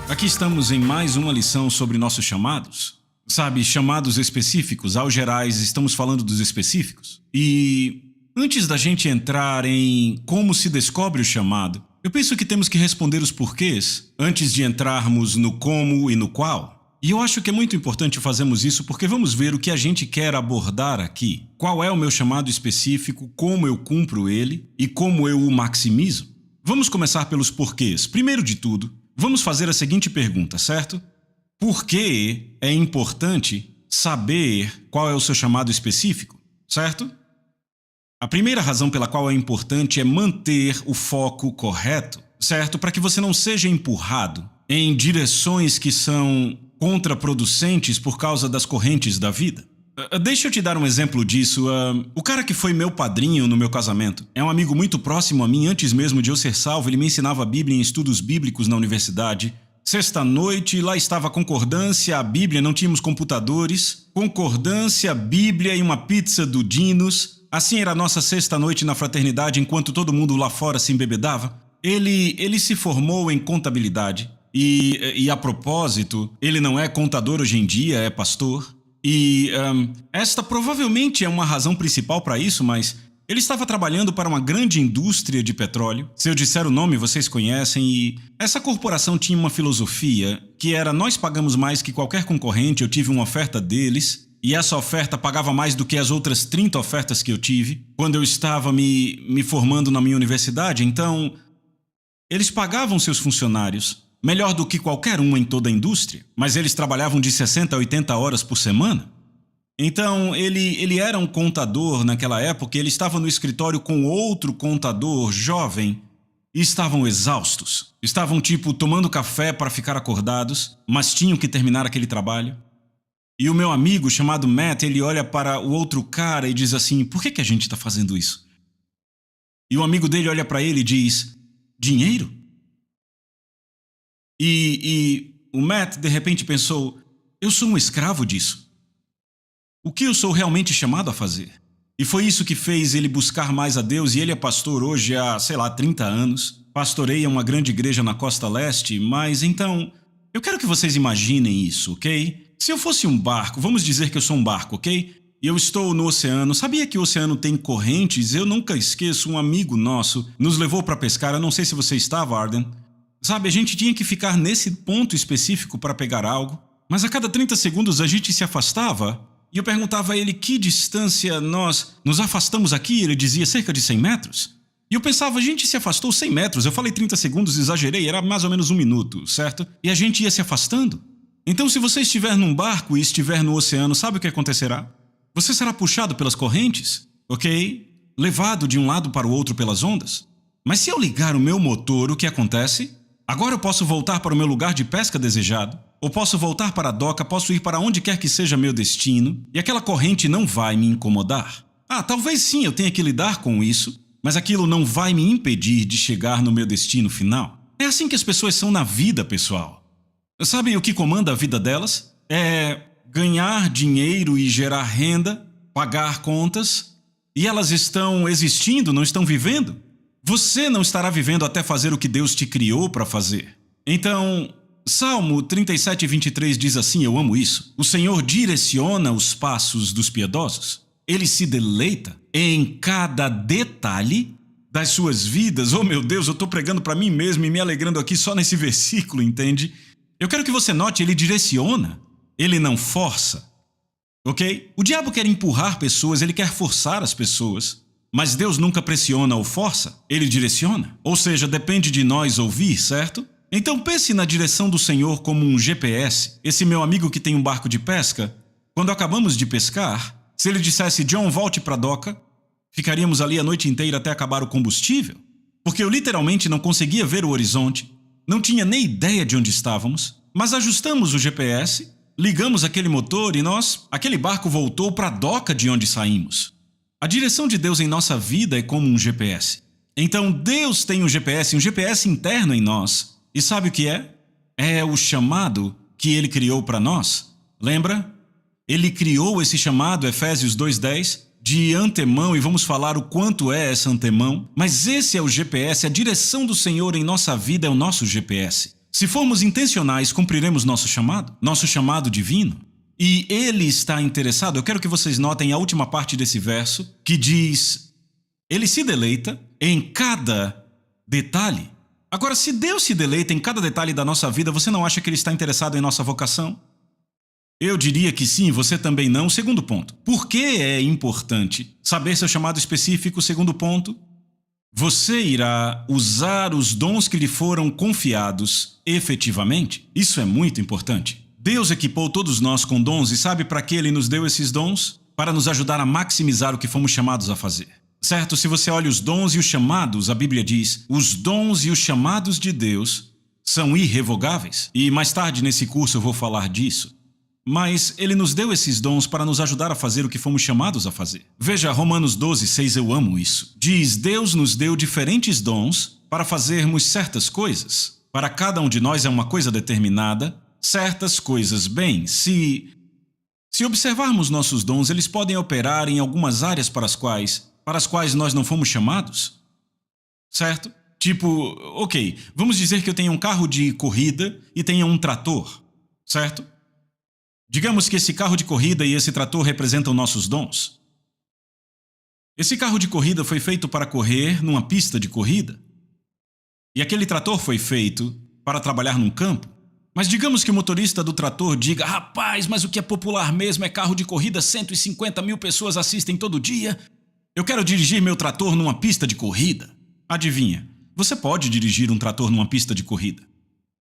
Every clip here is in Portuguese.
Aqui estamos em mais uma lição sobre nossos chamados. Sabe, chamados específicos, aos gerais, estamos falando dos específicos. E antes da gente entrar em como se descobre o chamado, eu penso que temos que responder os porquês antes de entrarmos no como e no qual. E eu acho que é muito importante fazermos isso porque vamos ver o que a gente quer abordar aqui. Qual é o meu chamado específico, como eu cumpro ele e como eu o maximizo. Vamos começar pelos porquês. Primeiro de tudo, vamos fazer a seguinte pergunta, certo? Por que é importante saber qual é o seu chamado específico, certo? A primeira razão pela qual é importante é manter o foco correto, certo? Para que você não seja empurrado em direções que são contraproducentes por causa das correntes da vida. Deixa eu te dar um exemplo disso. O cara que foi meu padrinho no meu casamento é um amigo muito próximo a mim. Antes mesmo de eu ser salvo, ele me ensinava a Bíblia em estudos bíblicos na universidade. Sexta-noite, lá estava a concordância, a Bíblia, não tínhamos computadores. Concordância, Bíblia e uma pizza do Dinos. Assim era a nossa sexta-noite na fraternidade, enquanto todo mundo lá fora se embebedava. Ele se formou em contabilidade. E a propósito, ele não é contador hoje em dia, é pastor. E esta provavelmente é uma razão principal para isso, mas ele estava trabalhando para uma grande indústria de petróleo. Se eu disser o nome, vocês conhecem, e essa corporação tinha uma filosofia que era: nós pagamos mais que qualquer concorrente. Eu tive uma oferta deles, e essa oferta pagava mais do que as outras 30 ofertas que eu tive quando eu estava me formando na minha universidade. Então, eles pagavam seus funcionários melhor do que qualquer um em toda a indústria, mas eles trabalhavam de 60 a 80 horas por semana. Então, ele era um contador naquela época, ele estava no escritório com outro contador jovem e estavam exaustos. Estavam, tomando café para ficar acordados, mas tinham que terminar aquele trabalho. E o meu amigo, chamado Matt, ele olha para o outro cara e diz assim: por que a gente está fazendo isso? E o amigo dele olha para ele e diz: dinheiro? E o Matt, de repente, pensou: eu sou um escravo disso. O que eu sou realmente chamado a fazer? E foi isso que fez ele buscar mais a Deus, e ele é pastor hoje há, 30 anos. Pastoreia uma grande igreja na Costa Leste, mas então, eu quero que vocês imaginem isso, ok? Se eu fosse um barco, vamos dizer que eu sou um barco, ok? E eu estou no oceano. Sabia que o oceano tem correntes? Eu nunca esqueço, um amigo nosso nos levou para pescar. Eu não sei se você estava, Arden. Sabe, a gente tinha que ficar nesse ponto específico para pegar algo, mas a cada 30 segundos a gente se afastava, e eu perguntava a ele que distância nós nos afastamos aqui. Ele dizia cerca de 100 metros. E eu pensava: a gente se afastou 100 metros. Eu falei 30 segundos, exagerei, era mais ou menos 1 minuto, certo? E a gente ia se afastando. Então, se você estiver num barco e estiver no oceano, sabe o que acontecerá? Você será puxado pelas correntes, ok? Levado de um lado para o outro pelas ondas. Mas se eu ligar o meu motor, o que acontece? Agora eu posso voltar para o meu lugar de pesca desejado, ou posso voltar para a doca, posso ir para onde quer que seja meu destino, e aquela corrente não vai me incomodar. Talvez sim, eu tenha que lidar com isso, mas aquilo não vai me impedir de chegar no meu destino final. É assim que as pessoas são na vida, pessoal. Sabem o que comanda a vida delas? É ganhar dinheiro e gerar renda, pagar contas, e elas estão existindo, não estão vivendo. Você não estará vivendo até fazer o que Deus te criou para fazer. Então, Salmo 37:23 diz assim, eu amo isso: o Senhor direciona os passos dos piedosos. Ele se deleita em cada detalhe das suas vidas. Oh meu Deus, eu estou pregando para mim mesmo e me alegrando aqui só nesse versículo, entende? Eu quero que você note, ele direciona, ele não força, ok? O diabo quer empurrar pessoas, ele quer forçar as pessoas. Mas Deus nunca pressiona ou força, ele direciona. Ou seja, depende de nós ouvir, certo? Então pense na direção do Senhor como um GPS. Esse meu amigo que tem um barco de pesca, quando acabamos de pescar, se ele dissesse: John, volte para a doca, ficaríamos ali a noite inteira até acabar o combustível? Porque eu literalmente não conseguia ver o horizonte, não tinha nem ideia de onde estávamos, mas ajustamos o GPS, ligamos aquele motor e aquele barco voltou para a doca de onde saímos. A direção de Deus em nossa vida é como um GPS. Então Deus tem um GPS interno em nós. E sabe o que é? É o chamado que Ele criou para nós. Lembra? Ele criou esse chamado, Efésios 2:10, de antemão, e vamos falar o quanto é essa antemão. Mas esse é o GPS, a direção do Senhor em nossa vida é o nosso GPS. Se formos intencionais, cumpriremos nosso chamado divino. E Ele está interessado. Eu quero que vocês notem a última parte desse verso, que diz: Ele se deleita em cada detalhe. Agora, se Deus se deleita em cada detalhe da nossa vida, você não acha que Ele está interessado em nossa vocação? Eu diria que sim, você também não. Segundo ponto, por que é importante saber seu chamado específico? Segundo ponto, você irá usar os dons que lhe foram confiados efetivamente? Isso é muito importante. Deus equipou todos nós com dons e sabe para que Ele nos deu esses dons? Para nos ajudar a maximizar o que fomos chamados a fazer. Certo? Se você olha os dons e os chamados, a Bíblia diz, os dons e os chamados de Deus são irrevogáveis. E mais tarde nesse curso eu vou falar disso. Mas Ele nos deu esses dons para nos ajudar a fazer o que fomos chamados a fazer. Veja, Romanos 12:6, eu amo isso. Diz, Deus nos deu diferentes dons para fazermos certas coisas. Para cada um de nós é uma coisa determinada, certas coisas. Bem, se observarmos nossos dons, eles podem operar em algumas áreas para as quais nós não fomos chamados. Certo? Tipo, ok, vamos dizer que eu tenho um carro de corrida e tenho um trator. Certo? Digamos que esse carro de corrida e esse trator representam nossos dons. Esse carro de corrida foi feito para correr numa pista de corrida. E aquele trator foi feito para trabalhar num campo. Mas digamos que o motorista do trator diga, rapaz, mas o que é popular mesmo é carro de corrida, 150 mil pessoas assistem todo dia. Eu quero dirigir meu trator numa pista de corrida. Adivinha, você pode dirigir um trator numa pista de corrida.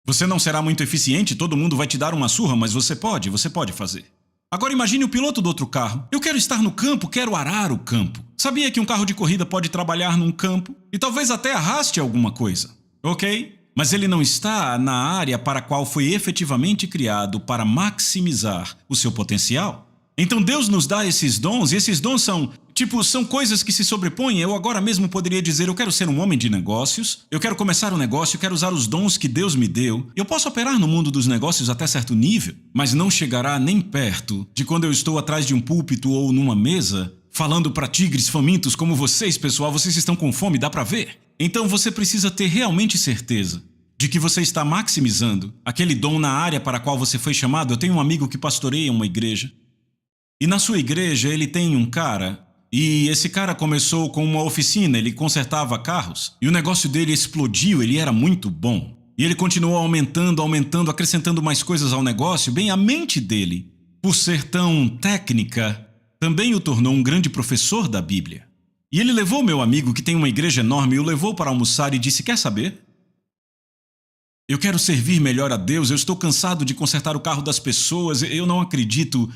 Você não será muito eficiente, todo mundo vai te dar uma surra, mas você pode fazer. Agora imagine o piloto do outro carro. Eu quero estar no campo, quero arar o campo. Sabia que um carro de corrida pode trabalhar num campo? E talvez até arraste alguma coisa. Ok? Mas ele não está na área para a qual foi efetivamente criado para maximizar o seu potencial. Então Deus nos dá esses dons, e esses dons são coisas que se sobrepõem. Eu agora mesmo poderia dizer, eu quero ser um homem de negócios, eu quero começar um negócio, eu quero usar os dons que Deus me deu. Eu posso operar no mundo dos negócios até certo nível, mas não chegará nem perto de quando eu estou atrás de um púlpito ou numa mesa, falando para tigres famintos como vocês, pessoal, vocês estão com fome, dá para ver. Então você precisa ter realmente certeza de que você está maximizando aquele dom na área para a qual você foi chamado. Eu tenho um amigo que pastoreia uma igreja, e na sua igreja ele tem um cara, e esse cara começou com uma oficina, ele consertava carros, e o negócio dele explodiu, ele era muito bom. E ele continuou aumentando, acrescentando mais coisas ao negócio. Bem, a mente dele, por ser tão técnica, também o tornou um grande professor da Bíblia. E ele levou meu amigo, que tem uma igreja enorme, o levou para almoçar e disse, quer saber? Eu quero servir melhor a Deus, eu estou cansado de consertar o carro das pessoas, eu não acredito...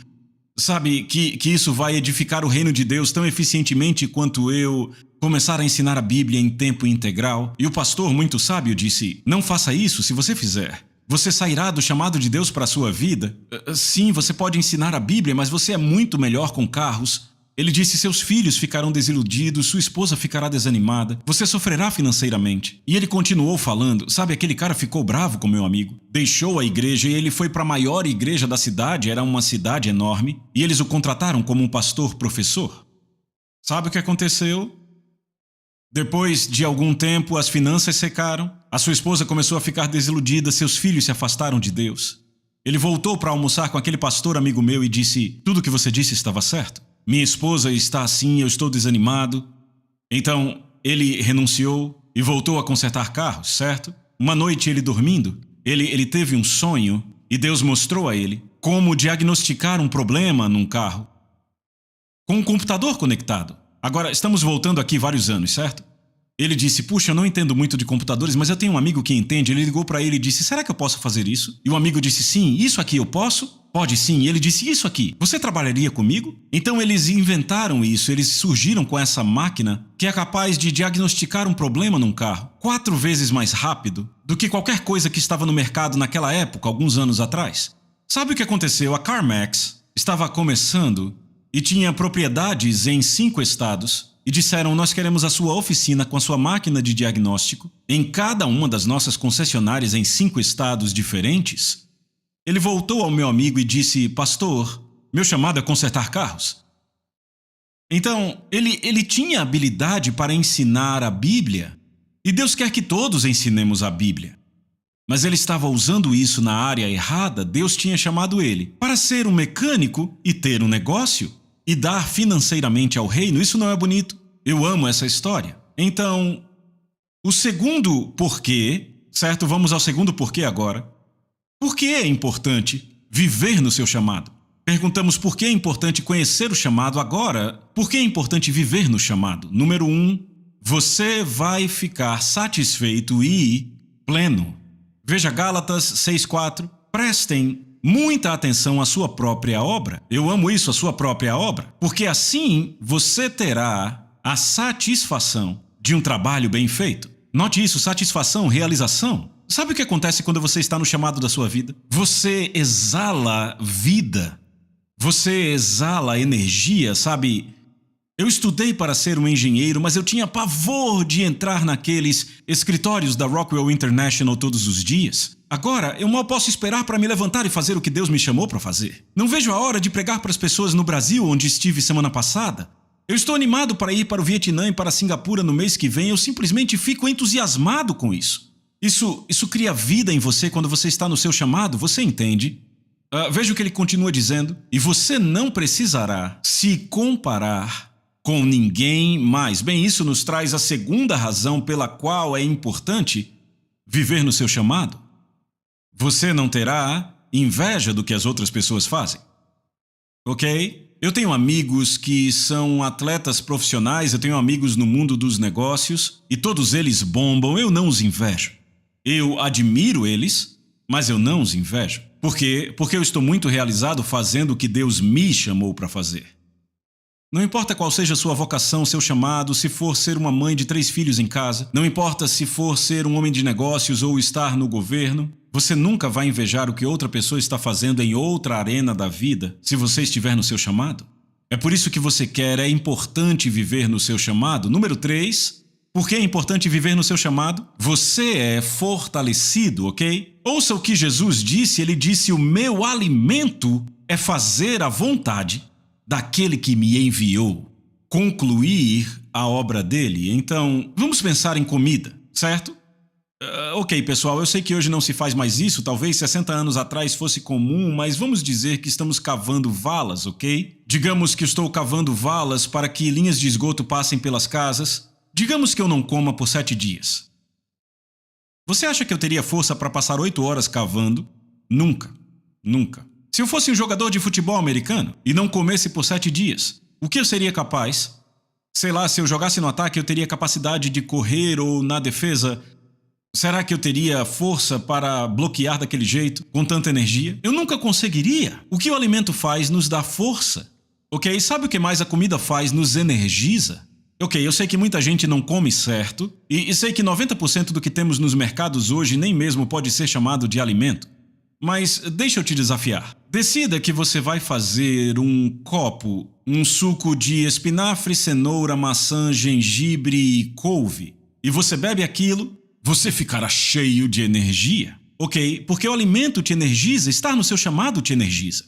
Sabe, que isso vai edificar o reino de Deus tão eficientemente quanto eu começar a ensinar a Bíblia em tempo integral. E o pastor, muito sábio, disse, não faça isso. Se você fizer, você sairá do chamado de Deus para a sua vida. Sim, você pode ensinar a Bíblia, mas você é muito melhor com carros. Ele disse, seus filhos ficarão desiludidos, sua esposa ficará desanimada, você sofrerá financeiramente. E ele continuou falando, sabe, aquele cara ficou bravo com meu amigo. Deixou a igreja e ele foi para a maior igreja da cidade, era uma cidade enorme, e eles o contrataram como um pastor-professor. Sabe o que aconteceu? Depois de algum tempo, as finanças secaram, a sua esposa começou a ficar desiludida, seus filhos se afastaram de Deus. Ele voltou para almoçar com aquele pastor amigo meu e disse, tudo o que você disse estava certo. Minha esposa está assim, eu estou desanimado. Então, ele renunciou e voltou a consertar carros, certo? Uma noite, ele dormindo, ele teve um sonho e Deus mostrou a ele como diagnosticar um problema num carro com um computador conectado. Agora, estamos voltando aqui vários anos, certo? Ele disse, puxa, eu não entendo muito de computadores, mas eu tenho um amigo que entende. Ele ligou para ele e disse, será que eu posso fazer isso? E o amigo disse, sim, isso aqui eu posso? Pode sim. E ele disse, isso aqui, você trabalharia comigo? Então eles inventaram isso, eles surgiram com essa máquina que é capaz de diagnosticar um problema num carro 4 vezes mais rápido do que qualquer coisa que estava no mercado naquela época, alguns anos atrás. Sabe o que aconteceu? A CarMax estava começando e tinha propriedades em 5 estados. E disseram, nós queremos a sua oficina com a sua máquina de diagnóstico em cada uma das nossas concessionárias em 5 estados diferentes. Ele voltou ao meu amigo e disse, pastor, meu chamado é consertar carros. Então, ele tinha habilidade para ensinar a Bíblia. E Deus quer que todos ensinemos a Bíblia. Mas ele estava usando isso na área errada. Deus tinha chamado ele para ser um mecânico e ter um negócio e dar financeiramente ao reino. Isso não é bonito? Eu amo essa história. Então, o segundo porquê, certo? Vamos ao segundo porquê agora. Por que é importante viver no seu chamado? Perguntamos por que é importante conhecer o chamado agora. Por que é importante viver no chamado? Número 1, você vai ficar satisfeito e pleno. Veja Gálatas 6,4. Prestem muita atenção à sua própria obra. Eu amo isso, a sua própria obra. Porque assim você terá a satisfação de um trabalho bem feito. Note isso, satisfação, realização. Sabe o que acontece quando você está no chamado da sua vida? Você exala vida. Você exala energia, sabe? Eu estudei para ser um engenheiro, mas eu tinha pavor de entrar naqueles escritórios da Rockwell International todos os dias. Agora, eu mal posso esperar para me levantar e fazer o que Deus me chamou para fazer. Não vejo a hora de pregar para as pessoas no Brasil, onde estive semana passada. Eu estou animado para ir para o Vietnã e para Singapura no mês que vem. Eu simplesmente fico entusiasmado com isso. Isso cria vida em você quando você está no seu chamado, você entende? Veja o que ele continua dizendo. E você não precisará se comparar com ninguém mais. Bem, isso nos traz a segunda razão pela qual é importante viver no seu chamado. Você não terá inveja do que as outras pessoas fazem. Ok? Eu tenho amigos que são atletas profissionais, eu tenho amigos no mundo dos negócios e todos eles bombam. Eu não os invejo. Eu admiro eles, mas eu não os invejo. Por quê? Porque eu estou muito realizado fazendo o que Deus me chamou para fazer. Não importa qual seja a sua vocação, seu chamado, se for ser uma mãe de 3 filhos em casa, não importa se for ser um homem de negócios ou estar no governo, você nunca vai invejar o que outra pessoa está fazendo em outra arena da vida se você estiver no seu chamado. É por isso que você quer, é importante viver no seu chamado. Número 3, por que é importante viver no seu chamado? Você é fortalecido, ok? Ouça o que Jesus disse, ele disse: o meu alimento é fazer a vontade daquele que me enviou, concluir a obra dele. Então, vamos pensar em comida, certo? Ok, pessoal, eu sei que hoje não se faz mais isso, talvez 60 anos atrás fosse comum, mas vamos dizer que estamos cavando valas, ok? Digamos que estou cavando valas para que linhas de esgoto passem pelas casas. Digamos que eu não coma por 7 dias. Você acha que eu teria força para passar 8 horas cavando? Nunca. Nunca. Se eu fosse um jogador de futebol americano e não comesse por 7 dias, o que eu seria capaz? Sei lá, se eu jogasse no ataque, eu teria capacidade de correr ou na defesa. Será que eu teria força para bloquear daquele jeito, com tanta energia? Eu nunca conseguiria. O que o alimento faz nos dá força. Ok, sabe o que mais a comida faz? Nos energiza. Ok, eu sei que muita gente não come certo, e sei que 90% do que temos nos mercados hoje nem mesmo pode ser chamado de alimento. Mas deixa eu te desafiar. Decida que você vai fazer um copo, um suco de espinafre, cenoura, maçã, gengibre e couve. E você bebe aquilo, você ficará cheio de energia. Ok? Porque o alimento te energiza, estar no seu chamado te energiza.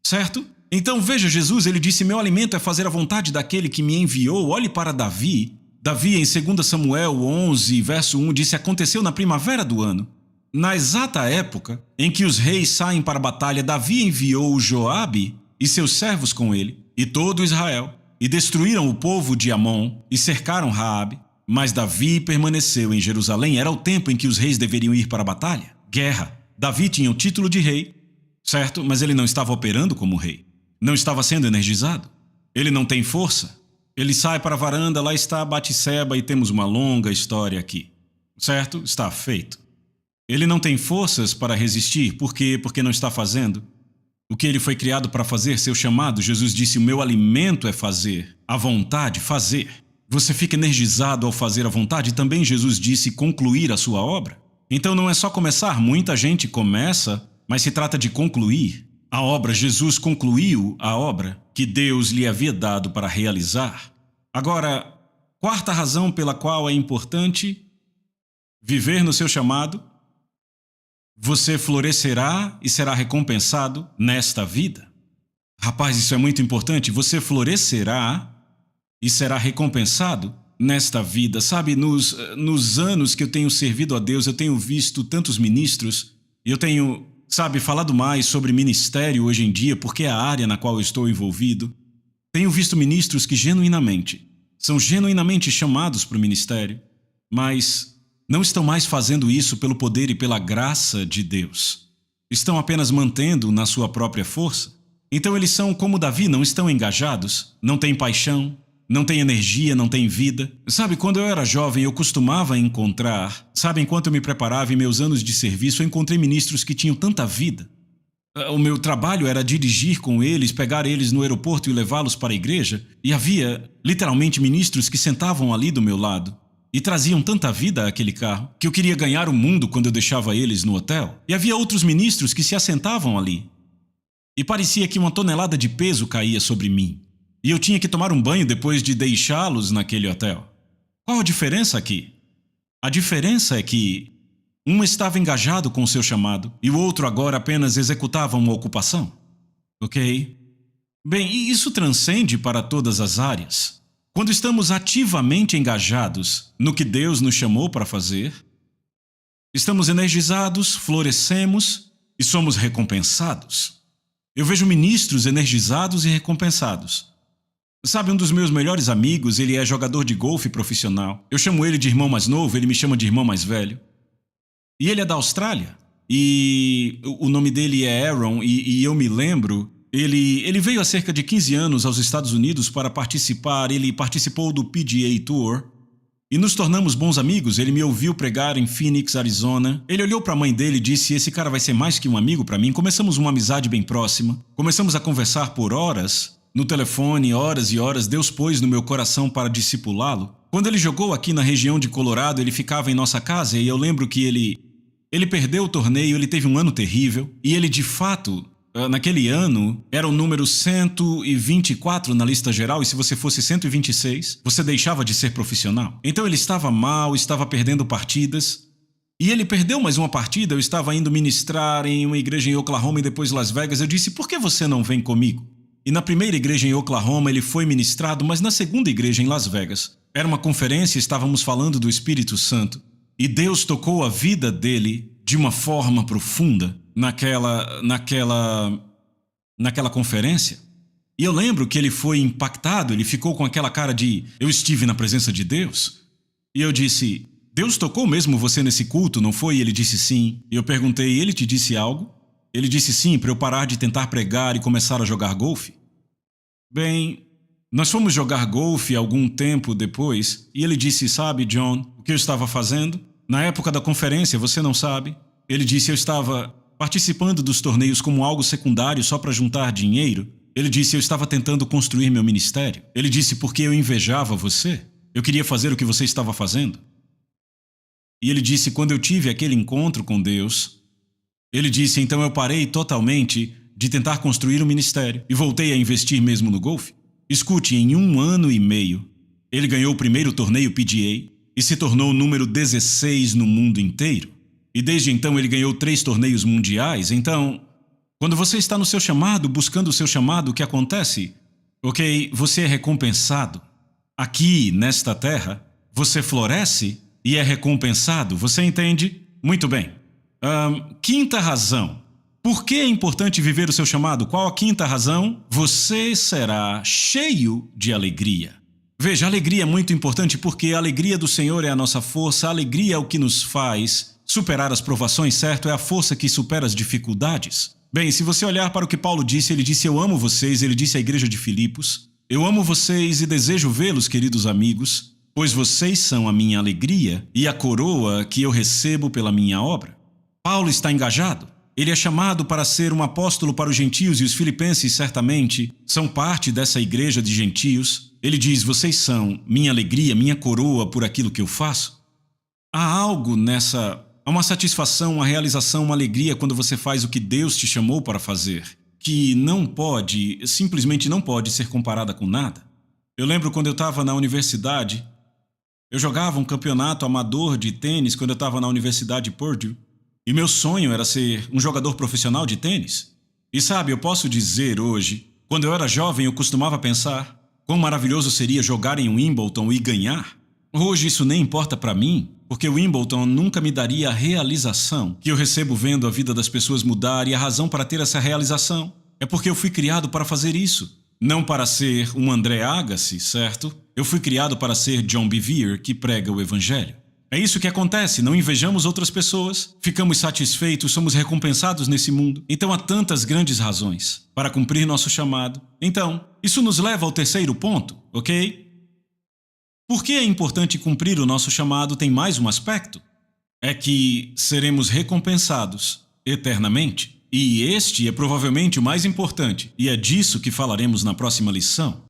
Certo? Então veja, Jesus, ele disse: meu alimento é fazer a vontade daquele que me enviou. Olhe para Davi. Davi, em 2 Samuel 11, verso 1, disse: aconteceu na primavera do ano. Na exata época em que os reis saem para a batalha, Davi enviou Joabe e seus servos com ele, e todo Israel, e destruíram o povo de Amon e cercaram Raabe. Mas Davi permaneceu em Jerusalém. Era o tempo em que os reis deveriam ir para a batalha. Guerra. Davi tinha o título de rei, certo? Mas ele não estava operando como rei. Não estava sendo energizado. Ele não tem força. Ele sai para a varanda, lá está Batseba e temos uma longa história aqui. Certo? Está feito. Ele não tem forças para resistir. Por quê? Porque não está fazendo o que ele foi criado para fazer, seu chamado. Jesus disse: o meu alimento é fazer a vontade, fazer. Você fica energizado ao fazer a vontade. E também Jesus disse concluir a sua obra. Então não é só começar. Muita gente começa, mas se trata de concluir a obra. Jesus concluiu a obra que Deus lhe havia dado para realizar. Agora, quarta razão pela qual é importante viver no seu chamado: você florescerá e será recompensado nesta vida. Rapaz, isso é muito importante. Você florescerá e será recompensado nesta vida. Sabe, nos anos que eu tenho servido a Deus, eu tenho visto tantos ministros e eu tenho, sabe, falado mais sobre ministério hoje em dia, porque é a área na qual eu estou envolvido. Tenho visto ministros que são genuinamente chamados para o ministério, mas não estão mais fazendo isso pelo poder e pela graça de Deus. Estão apenas mantendo na sua própria força. Então eles são como Davi, não estão engajados, não têm paixão, não têm energia, não têm vida. Sabe, quando eu era jovem, eu costumava encontrar, sabe, enquanto eu me preparava em meus anos de serviço, eu encontrei ministros que tinham tanta vida. O meu trabalho era dirigir com eles, pegar eles no aeroporto e levá-los para a igreja, e havia, literalmente, ministros que sentavam ali do meu lado e traziam tanta vida àquele carro que eu queria ganhar o mundo quando eu deixava eles no hotel. E havia outros ministros que se assentavam ali e parecia que uma tonelada de peso caía sobre mim. E eu tinha que tomar um banho depois de deixá-los naquele hotel. Qual a diferença aqui? A diferença é que um estava engajado com o seu chamado e o outro agora apenas executava uma ocupação. Ok? Bem, e isso transcende para todas as áreas. Quando estamos ativamente engajados no que Deus nos chamou para fazer, estamos energizados, florescemos e somos recompensados. Eu vejo ministros energizados e recompensados. Sabe, um dos meus melhores amigos, ele é jogador de golfe profissional. Eu chamo ele de irmão mais novo, ele me chama de irmão mais velho. E ele é da Austrália. E o nome dele é Aaron, e eu me lembro, ele veio há cerca de 15 anos aos Estados Unidos para participar, ele participou do PGA Tour, e nos tornamos bons amigos. Ele me ouviu pregar em Phoenix, Arizona. Ele olhou para a mãe dele e disse: esse cara vai ser mais que um amigo para mim. Começamos uma amizade bem próxima. Começamos a conversar por horas no telefone, horas e horas. Deus pôs no meu coração para discipulá-lo. Quando ele jogou aqui na região de Colorado, ele ficava em nossa casa e eu lembro que ele perdeu o torneio, ele teve um ano terrível e ele de fato, naquele ano, era o número 124 na lista geral, e se você fosse 126, você deixava de ser profissional. Então ele estava mal, estava perdendo partidas, e ele perdeu mais uma partida. Eu estava indo ministrar em uma igreja em Oklahoma e depois Las Vegas. Eu disse: por que você não vem comigo? E na primeira igreja em Oklahoma ele foi ministrado, mas na segunda igreja em Las Vegas, era uma conferência, estávamos falando do Espírito Santo, e Deus tocou a vida dele de uma forma profunda naquela conferência. E eu lembro que ele foi impactado, ele ficou com aquela cara de: eu estive na presença de Deus. E eu disse: Deus tocou mesmo você nesse culto, não foi? E ele disse sim. E eu perguntei: ele te disse algo? Ele disse sim, para eu parar de tentar pregar e começar a jogar golfe. Bem, nós fomos jogar golfe algum tempo depois, e ele disse: sabe, John, o que eu estava fazendo? Na época da conferência, você não sabe? Ele disse: eu estava participando dos torneios como algo secundário só para juntar dinheiro. Ele disse: eu estava tentando construir meu ministério. Ele disse: porque eu invejava você. Eu queria fazer o que você estava fazendo. E ele disse: quando eu tive aquele encontro com Deus, ele disse, então eu parei totalmente de tentar construir um ministério e voltei a investir mesmo no golfe. Escute, em 1 ano e meio, ele ganhou o primeiro torneio PGA e se tornou o número 16 no mundo inteiro. E desde então ele ganhou 3 torneios mundiais. Então, quando você está no seu chamado, buscando o seu chamado, o que acontece? Ok, você é recompensado. Aqui, nesta terra, você floresce e é recompensado. Você entende? Muito bem. Quinta razão. Por que é importante viver o seu chamado? Qual a quinta razão? Você será cheio de alegria. Veja, a alegria é muito importante porque a alegria do Senhor é a nossa força. A alegria é o que nos faz superar as provações, certo? É a força que supera as dificuldades. Bem, se você olhar para o que Paulo disse, ele disse: eu amo vocês, ele disse à igreja de Filipos: eu amo vocês e desejo vê-los, queridos amigos, pois vocês são a minha alegria e a coroa que eu recebo pela minha obra. Paulo está engajado. Ele é chamado para ser um apóstolo para os gentios e os filipenses certamente são parte dessa igreja de gentios. Ele diz: vocês são minha alegria, minha coroa por aquilo que eu faço. Há algo nessa... Há uma satisfação, uma realização, uma alegria quando você faz o que Deus te chamou para fazer, que simplesmente não pode ser comparada com nada. Eu lembro quando eu estava na universidade, eu jogava um campeonato amador de tênis quando eu estava na Universidade de Purdue, e meu sonho era ser um jogador profissional de tênis. E sabe, eu posso dizer hoje, quando eu era jovem eu costumava pensar quão maravilhoso seria jogar em Wimbledon e ganhar. Hoje isso nem importa para mim, porque o Wimbledon nunca me daria a realização que eu recebo vendo a vida das pessoas mudar, e a razão para ter essa realização é porque eu fui criado para fazer isso. Não para ser um André Agassi, certo? Eu fui criado para ser John Bevere, que prega o Evangelho. É isso que acontece, não invejamos outras pessoas, ficamos satisfeitos, somos recompensados nesse mundo. Então há tantas grandes razões para cumprir nosso chamado. Então, isso nos leva ao terceiro ponto, ok? Por que é importante cumprir o nosso chamado tem mais um aspecto. É que seremos recompensados eternamente. E este é provavelmente o mais importante, e é disso que falaremos na próxima lição.